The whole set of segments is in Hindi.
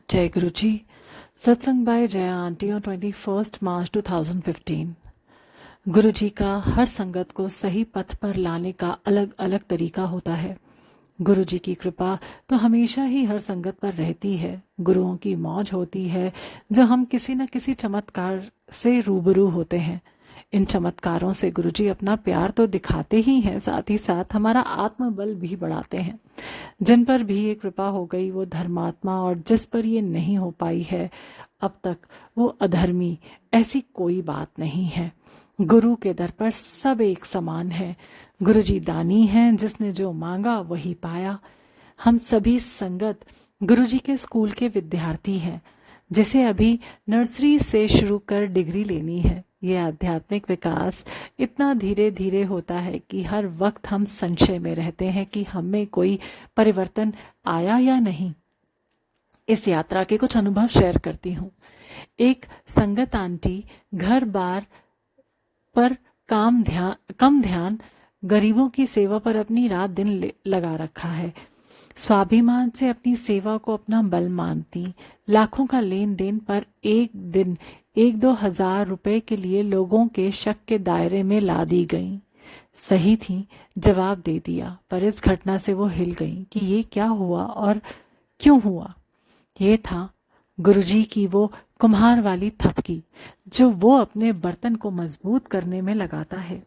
जय गुरु जी। सत्संग बाय जया आंटी ऑन 21 मार्च 2015। गुरु जी का हर संगत को सही पथ पर लाने का अलग अलग तरीका होता है। गुरु जी की कृपा तो हमेशा ही हर संगत पर रहती है। गुरुओं की मौज होती है जो हम किसी न किसी चमत्कार से रूबरू होते हैं। इन चमत्कारों से गुरुजी अपना प्यार तो दिखाते ही हैं, साथ ही साथ हमारा आत्मबल भी बढ़ाते हैं। जिन पर भी ये कृपा हो गई वो धर्मात्मा, और जिस पर ये नहीं हो पाई है अब तक वो अधर्मी। ऐसी कोई बात नहीं है। गुरु के दर पर सब एक समान है। गुरुजी दानी हैं, जिसने जो मांगा वही पाया। हम सभी संगत गुरुजी के स्कूल के विद्यार्थी हैं, जिसे अभी नर्सरी से शुरू कर डिग्री लेनी है। ये आध्यात्मिक विकास इतना धीरे धीरे होता है कि हर वक्त हम संशय में रहते हैं कि हम में कोई परिवर्तन आया या नहीं। इस यात्रा के कुछ अनुभव शेयर करती हूँ। एक संगत आंटी घर बार पर कम ध्यान, गरीबों की सेवा पर अपनी रात दिन लगा रखा है। स्वाभिमान से अपनी सेवा को अपना बल मानती, लाखों का लेन देन पर एक दिन 1-2 हज़ार रुपए के लिए लोगों के शक के दायरे में ला दी गईं। सही थी, जवाब दे दिया, पर इस घटना से वो हिल गईं कि ये क्या हुआ और क्यों हुआ। ये था गुरुजी की वो कुम्हार वाली थपकी जो वो अपने बर्तन को मजबूत करने में लगाता है।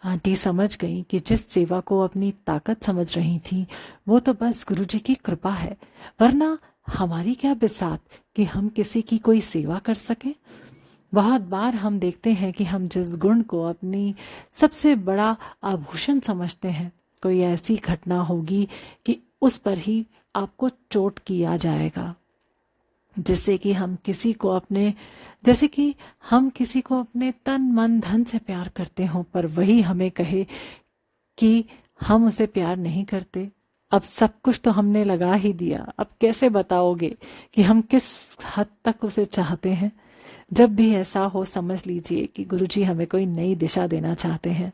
आंटी समझ गई कि जिस सेवा को अपनी ताकत समझ रही थी वो तो बस गुरुजी की कृपा है, वरना हमारी क्या बिसात कि हम किसी की कोई सेवा कर सकें। बहुत बार हम देखते हैं कि हम जिस गुण को अपनी सबसे बड़ा आभूषण समझते हैं, कोई ऐसी घटना होगी कि उस पर ही आपको चोट किया जाएगा। जैसे कि हम किसी को अपने तन मन धन से प्यार करते हों, पर वही हमें कहे कि हम उसे प्यार नहीं करते। अब सब कुछ तो हमने लगा ही दिया, अब कैसे बताओगे कि हम किस हद तक उसे चाहते हैं। जब भी ऐसा हो समझ लीजिए कि गुरुजी हमें कोई नई दिशा देना चाहते हैं।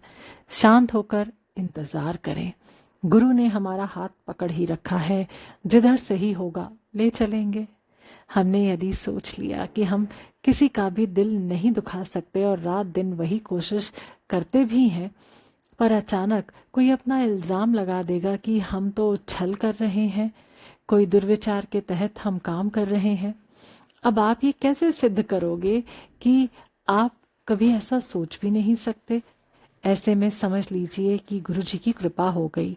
शांत होकर इंतजार करें। गुरु ने हमारा हाथ पकड़ ही रखा है, जिधर सही होगा ले चलेंगे। हमने यदि सोच लिया कि हम किसी का भी दिल नहीं दुखा सकते और रात दिन वही कोशिश करते भी हैं, पर अचानक कोई अपना इल्जाम लगा देगा कि हम तो छल कर रहे हैं, कोई दुर्विचार के तहत हम काम कर रहे हैं। अब आप ये कैसे सिद्ध करोगे कि आप कभी ऐसा सोच भी नहीं सकते। ऐसे में समझ लीजिए कि गुरुजी की कृपा हो गई।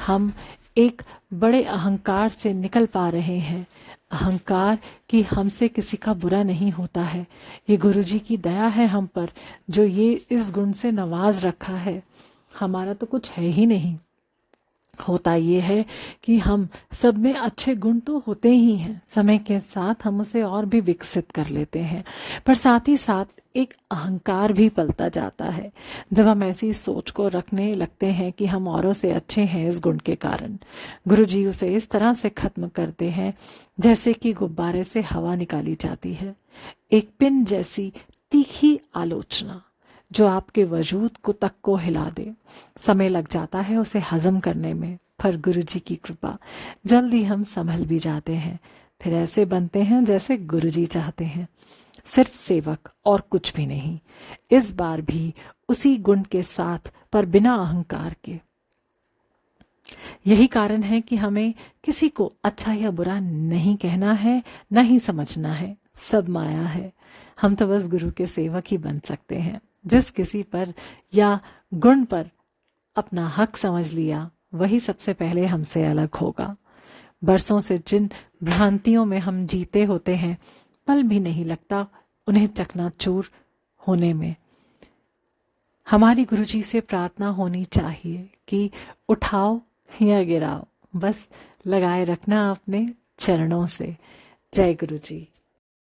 हम एक बड़े अहंकार से निकल पा रहे हैं। अहंकार कि हमसे किसी का बुरा नहीं होता है, ये गुरुजी की दया है हम पर, जो ये इस गुण से नवाज रखा है। हमारा तो कुछ है ही नहीं। होता ये है कि हम सब में अच्छे गुण तो होते ही हैं, समय के साथ हम उसे और भी विकसित कर लेते हैं, पर साथ ही साथ एक अहंकार भी पलता जाता है जब हम ऐसी सोच को रखने लगते हैं कि हम औरों से अच्छे हैं। इस गुण के कारण गुरुजी उसे इस तरह से खत्म करते हैं जैसे कि गुब्बारे से हवा निकाली जाती है। एक पिन जैसी तीखी आलोचना जो आपके वजूद को तक को हिला दे। समय लग जाता है उसे हजम करने में, पर गुरुजी की कृपा जल्दी हम संभल भी जाते हैं। फिर ऐसे बनते हैं जैसे गुरुजी चाहते हैं, सिर्फ सेवक और कुछ भी नहीं। इस बार भी उसी गुण के साथ, पर बिना अहंकार के। यही कारण है कि हमें किसी को अच्छा या बुरा नहीं कहना है, न ही समझना है। सब माया है। हम तो बस गुरु के सेवक ही बन सकते हैं। जिस किसी पर या गुण पर अपना हक समझ लिया वही सबसे पहले हमसे अलग होगा। बरसों से जिन भ्रांतियों में हम जीते होते हैं, पल भी नहीं लगता उन्हें चकनाचूर होने में। हमारी गुरुजी से प्रार्थना होनी चाहिए कि उठाओ या गिराओ, बस लगाए रखना अपने चरणों से। जय गुरुजी।